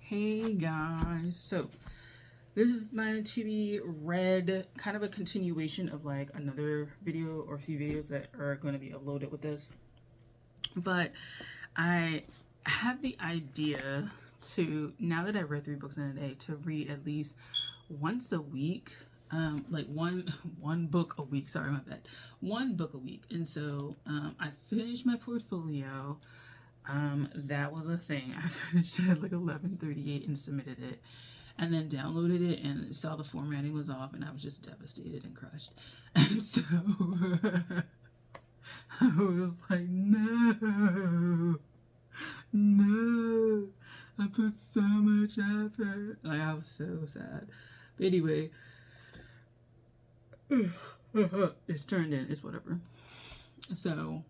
Hey guys, so this is my to be read, kind of a continuation of like another video or a few videos that are going to be uploaded with this. But I have the idea to, now that I've read 3 books in a day, to read at least once a week. Like one book a week. Sorry, my bad. One book a week. And so I finished my portfolio. That was a thing. I finished it at like 11:38 and submitted it, and then downloaded it and saw the formatting was off, and I was just devastated and crushed. And so I was like, no, I put so much effort. Like, I was so sad. But anyway, it's turned in. It's whatever. So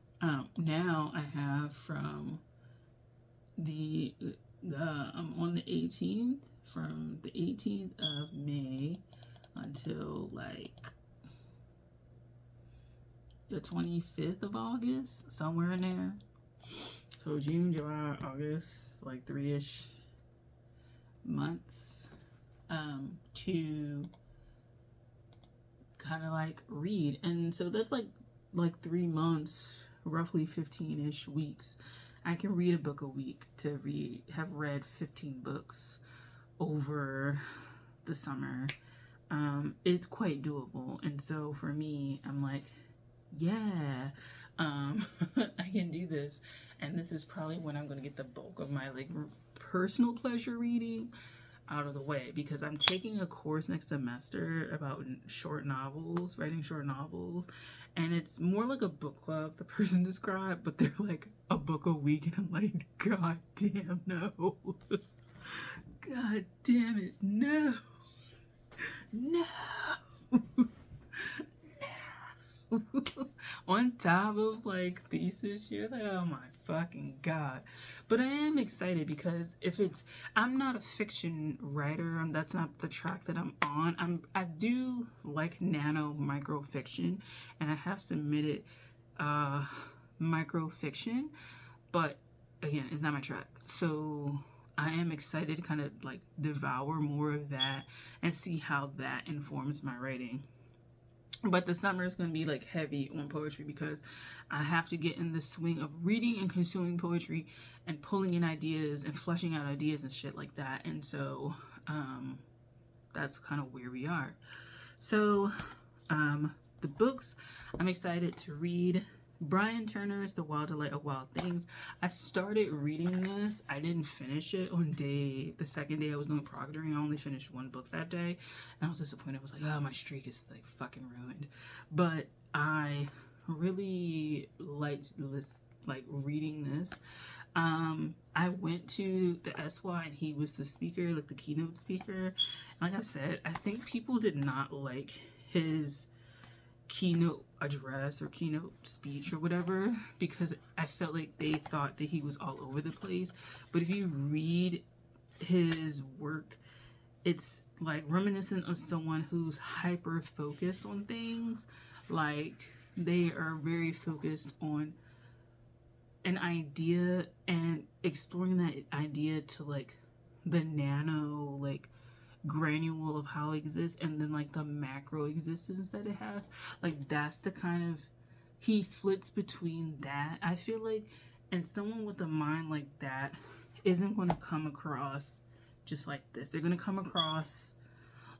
now I have from I'm on the 18th, from the 18th of May until like the 25th of August, somewhere in there. So June, July, August, it's like 3-ish months to kind of like read. And so that's like 3 months, roughly 15-ish weeks. I can read a book a week to have read 15 books over the summer. It's quite doable. And so for me, I'm like, yeah, I can do this. And this is probably when I'm going to get the bulk of my like personal pleasure reading out of the way, because I'm taking a course next semester about short novels, writing short novels, and it's more like a book club, the person described, but they're like a book a week, and I'm like, god damn, no. God damn it, no. On top of like thesis, you're like, oh my fucking god. But I am excited because I'm not a fiction writer. That's not the track that I'm on. I do like nano micro fiction, and I have submitted micro fiction, but again, it's not my track. So I am excited to kind of like devour more of that and see how that informs my writing. But the summer is going to be like heavy on poetry, because I have to get in the swing of reading and consuming poetry and pulling in ideas and fleshing out ideas and shit like that. And so that's kind of where we are. So the books I'm excited to read: Brian Turner's The Wild Delight of Wild Things. I started reading this. I didn't finish it on the second day I was doing proctoring. I only finished 1 book that day, and I was disappointed. I was like, oh, my streak is like fucking ruined. But I really liked reading this. I went to the SY and he was the speaker, like the keynote speaker. Like I said, I think people did not like his keynote address or keynote speech or whatever, because I felt like they thought that he was all over the place. But if you read his work, it's like reminiscent of someone who's hyper focused on things. Like, they are very focused on an idea and exploring that idea to like the nano like granule of how it exists, and then like the macro existence that it has. Like, that's the kind of, he flits between that, I feel like. And someone with a mind like that isn't going to come across just like this. They're going to come across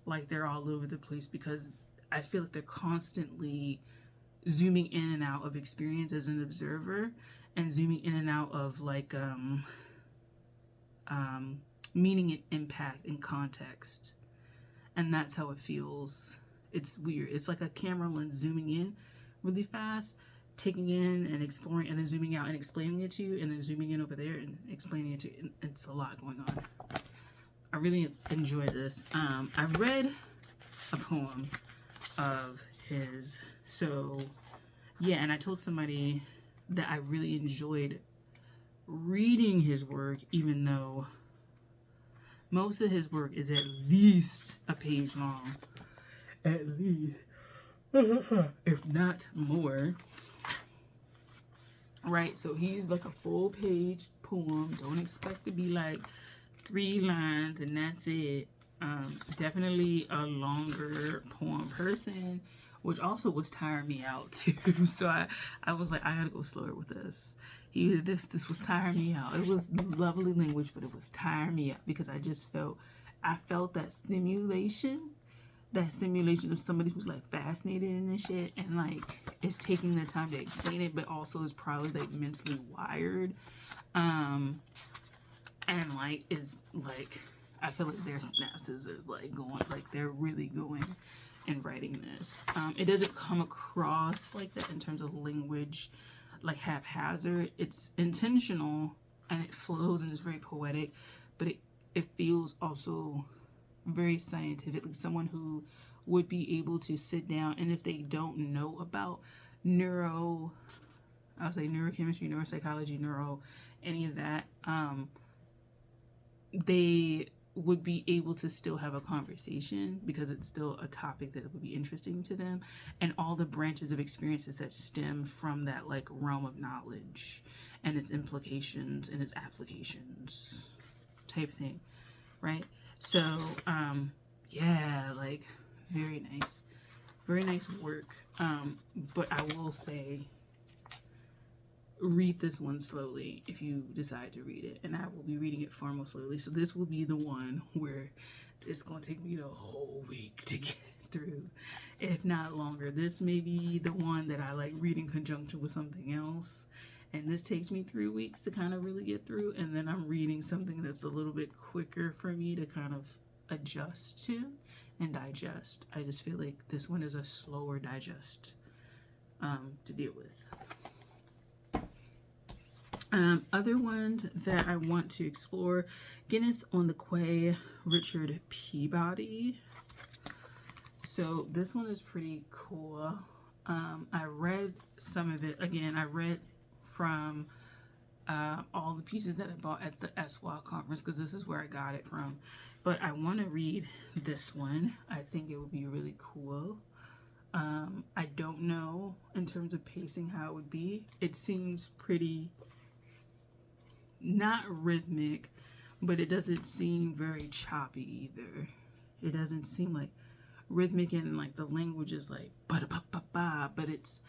like they're all over the place, because I feel like they're constantly zooming in and out of experience as an observer, and zooming in and out of like meaning and impact and context. And that's how it feels. It's weird. It's like a camera lens zooming in really fast, taking in and exploring, and then zooming out and explaining it to you, and then zooming in over there and explaining it to you. It's a lot going on. I really enjoyed this. I read a poem of his. So yeah, and I told somebody that I really enjoyed reading his work, even though most of his work is at least a page long. At least. If not more. Right? So he's like a full page poem. Don't expect to be like 3 lines and that's it. Definitely a longer poem person, which also was tiring me out too. So I was like, I gotta go slower with this. This was tiring me out. It was lovely language, but it was tiring me out because I felt that stimulation of somebody who's like fascinated in this shit and like is taking the time to explain it, but also is probably like mentally wired. And like is like I feel like their synapses are like going, like they're really going and writing this. It doesn't come across like that in terms of language, like haphazard. It's intentional and it flows and it's very poetic, but it feels also very scientific, like someone who would be able to sit down and if they don't know about neurochemistry, neuropsychology, any of that, they would be able to still have a conversation because it's still a topic that would be interesting to them, and all the branches of experiences that stem from that like realm of knowledge and its implications and its applications type thing, right? So yeah, like very nice work. But I will say, read this one slowly if you decide to read it, and I will be reading it far more slowly. So this will be the one where it's going to take me the whole week to get through, if not longer. This may be the one that I like read in conjunction with something else, and this takes me 3 weeks to kind of really get through, and then I'm reading something that's a little bit quicker for me to kind of adjust to and digest. I just feel like this one is a slower digest to deal with. Other ones that I want to explore, Guinness on the Quay, Richard Peabody. So this one is pretty cool. I read some of it. Again, I read from all the pieces that I bought at the SWA conference because this is where I got it from. But I want to read this one. I think it would be really cool. I don't know in terms of pacing how it would be. It seems pretty, not rhythmic, but it doesn't seem very choppy either. It doesn't seem like rhythmic and like the language is like ba ba ba ba, but it's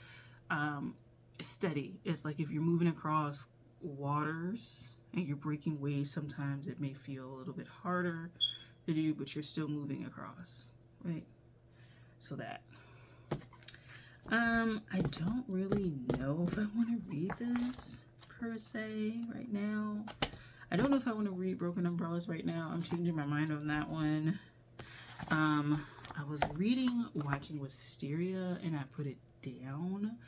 steady. It's like if you're moving across waters and you're breaking waves, sometimes it may feel a little bit harder to do, but you're still moving across, right? So that. I don't really know if I want to read this per se right now. I don't know if I want to read Broken Umbrellas right now. I'm changing my mind on that one. I was watching Wisteria, and I put it down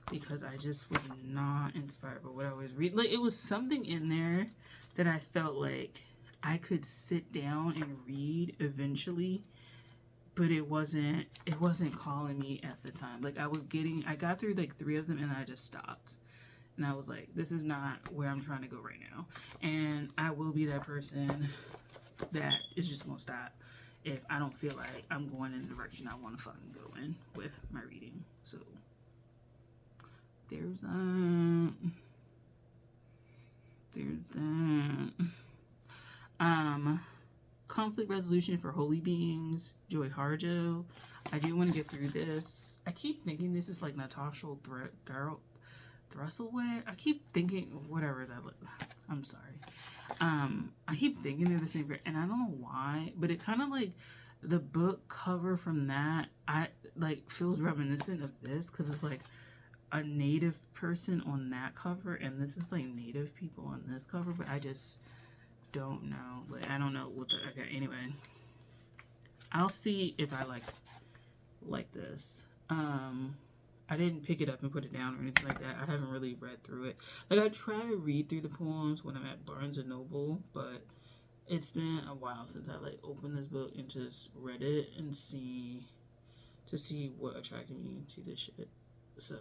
because I just was not inspired by what I was reading. Like, it was something in there that I felt like I could sit down and read eventually, but it wasn't calling me at the time. Like, I got through like 3 of them and I just stopped. And I was like, this is not where I'm trying to go right now. And I will be that person that is just gonna stop if I don't feel like I'm going in the direction I want to fucking go in with my reading. So there's that. Conflict Resolution for Holy Beings, Joy Harjo. I do want to get through this. I keep thinking this is like Natasha Thrussellway. I keep thinking whatever that look. I'm sorry. I keep thinking they're the same, and I don't know why, but it kind of like the book cover from that I like feels reminiscent of this because it's like a native person on that cover, and this is like native people on this cover, but I just don't know. Like, I don't know what the okay. Anyway, I'll see if I like this. I didn't pick it up and put it down or anything like that. I haven't really read through it. Like, I try to read through the poems when I'm at Barnes & Noble, but it's been a while since I, like, opened this book and just read it and see what attracted me to this shit. So,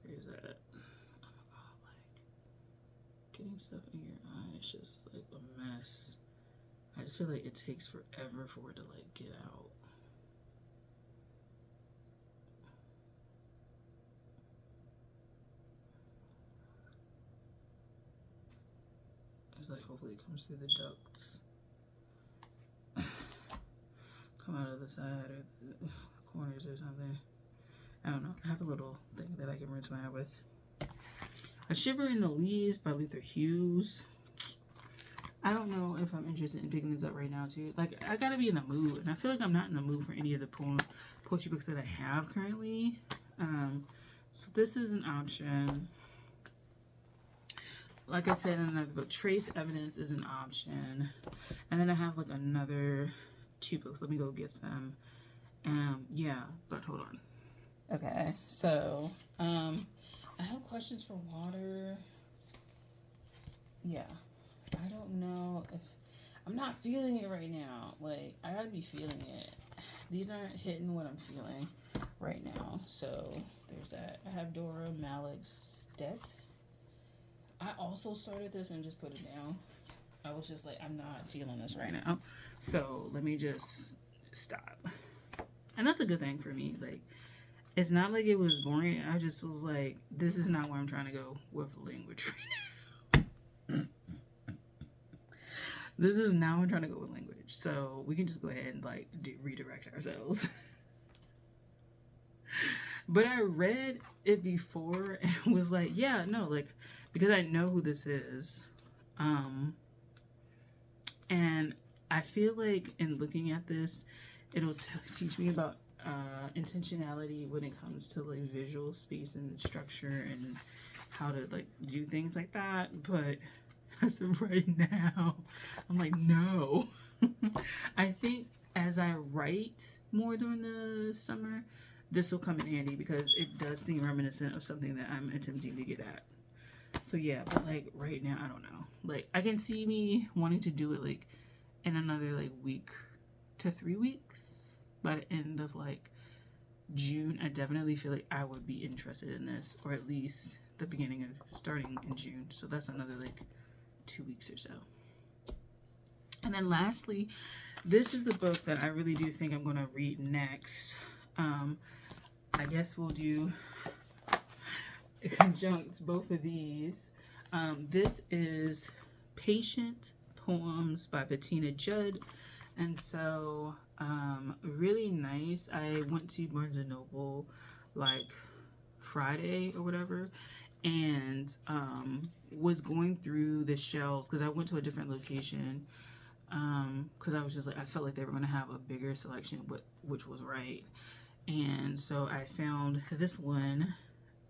here's that. Oh my god, like, getting stuff in your eye is just, like, a mess. I just feel like it takes forever for it to, like, get out. It's like, hopefully it comes through the ducts. Come out of the side or the corners or something. I don't know. I have a little thing that I can rinse my hair with. A Shiver in the Leaves by Luther Hughes. I don't know if I'm interested in picking this up right now, too. Like, I gotta be in the mood. And I feel like I'm not in the mood for any of the poetry books that I have currently. So this is an option. Like I said in another book, Trace Evidence is an option. And then I have, like, another 2 books. Let me go get them. Yeah, but hold on. Okay, so, I have questions for water. Yeah. I don't know if I'm not feeling it right now. Like, I gotta be feeling it. These aren't hitting what I'm feeling right now. So there's that. I have Dora Malik's Debt. I also started this and just put it down. I was just like, I'm not feeling this right now. So let me just stop. And that's a good thing for me. Like, it's not like it was boring. I just was like, this is not where I'm trying to go with language right now. This is now I'm trying to go with language. So we can just go ahead and like redirect ourselves. But I read it before and was like, yeah, no, like, because I know who this is. And I feel like in looking at this, it'll teach me about intentionality when it comes to like visual space and structure and how to like do things like that. But as of right now, I'm like, no. I think as I write more during the summer, this will come in handy because it does seem reminiscent of something that I'm attempting to get at. So yeah, but like right now, I don't know. Like, I can see me wanting to do it like in another like week to 3 weeks. By the end of like June, I definitely feel like I would be interested in this, or at least the beginning of starting in June. So that's another like 2 weeks or so. And then lastly, this is a book that I really do think I'm going to read next. I guess we'll do conjunct both of these. This is Patient Poems by Bettina Judd. And so, really nice. I went to Barnes & Noble like Friday or whatever, and was going through the shelves because I went to a different location because I was just like, I felt like they were going to have a bigger selection, but which was right. And so I found this one.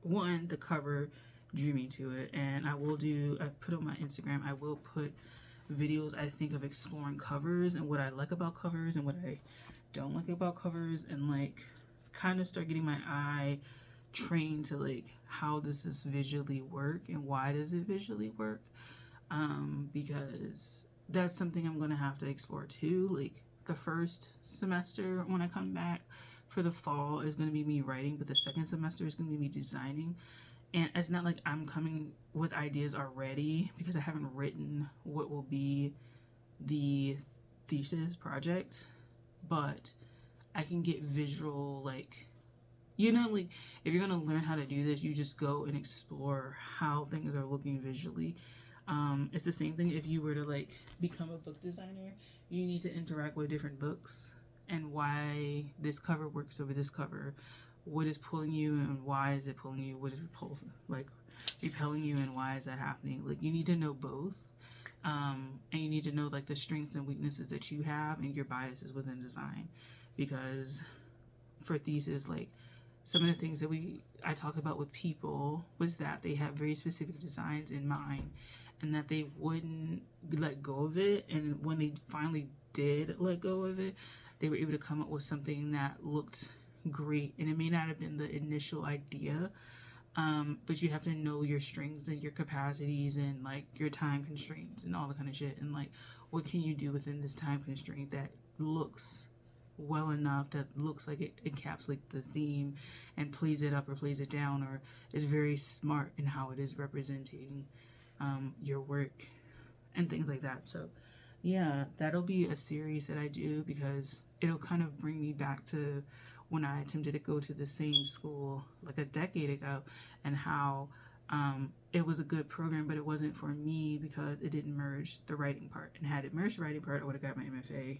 The cover drew me to it, and I put on my Instagram, I will put videos I think of exploring covers and what I like about covers and what I don't like about covers, and like kind of start getting my eye trained to like how does this visually work and why does it visually work, because that's something I'm gonna have to explore too. Like, the first semester when I come back for the fall is going to be me writing, but the second semester is going to be me designing. And it's not like I'm coming with ideas already because I haven't written what will be the thesis project, but I can get visual, like, you know, like if you're going to learn how to do this, you just go and explore how things are looking visually. It's the same thing if you were to like become a book designer, you need to interact with different books and why this cover works over this cover, what is pulling you and why is it pulling you, what is repelling you and why is that happening. Like, you need to know both, and you need to know like the strengths and weaknesses that you have and your biases within design, because for thesis, like some of the things that I talk about with people was that they have very specific designs in mind and that they wouldn't let go of it, and when they finally did let go of it, they were able to come up with something that looked great. And it may not have been the initial idea, but you have to know your strengths and your capacities and like your time constraints and all the kind of shit. And like, what can you do within this time constraint that looks well enough, that looks like it encapsulates the theme and plays it up or plays it down, or is very smart in how it is representing your work and things like that. So yeah, that'll be a series that I do because it'll kind of bring me back to when I attempted to go to the same school like a decade ago, and how it was a good program, but it wasn't for me because it didn't merge the writing part. And had it merged the writing part, I would have got my MFA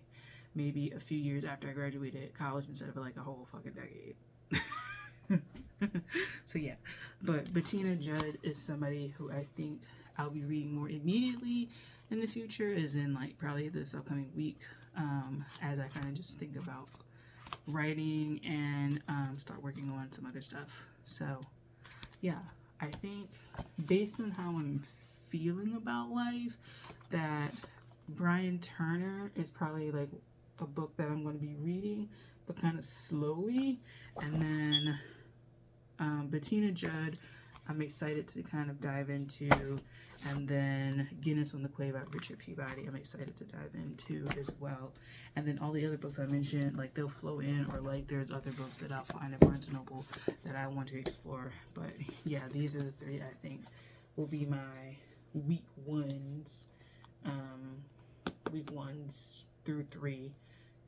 maybe a few years after I graduated college instead of like a whole fucking decade. So yeah, but Bettina Judd is somebody who I think I'll be reading more immediately in the future, is in like probably this upcoming week, as I kind of just think about writing and start working on some other stuff. So yeah, I think based on how I'm feeling about life, that Brian Turner is probably like a book that I'm going to be reading, but kind of slowly. And then Bettina Judd, I'm excited to kind of dive into. And then Guinness on the Quay by Richard Peabody, I'm excited to dive into as well. And then all the other books I mentioned, like they'll flow in, or like there's other books that I'll find at Barnes & Noble that I want to explore. But yeah, these are the three I think will be my week ones through 3,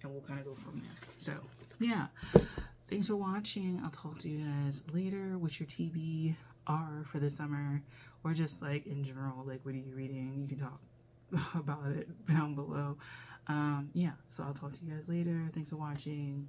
and we'll kind of go from there. So yeah, thanks for watching. I'll talk to you guys later. What's your TBR for the summer, or just like in general, like what are you reading? You can talk about it down below. Yeah, so I'll talk to you guys later. Thanks for watching.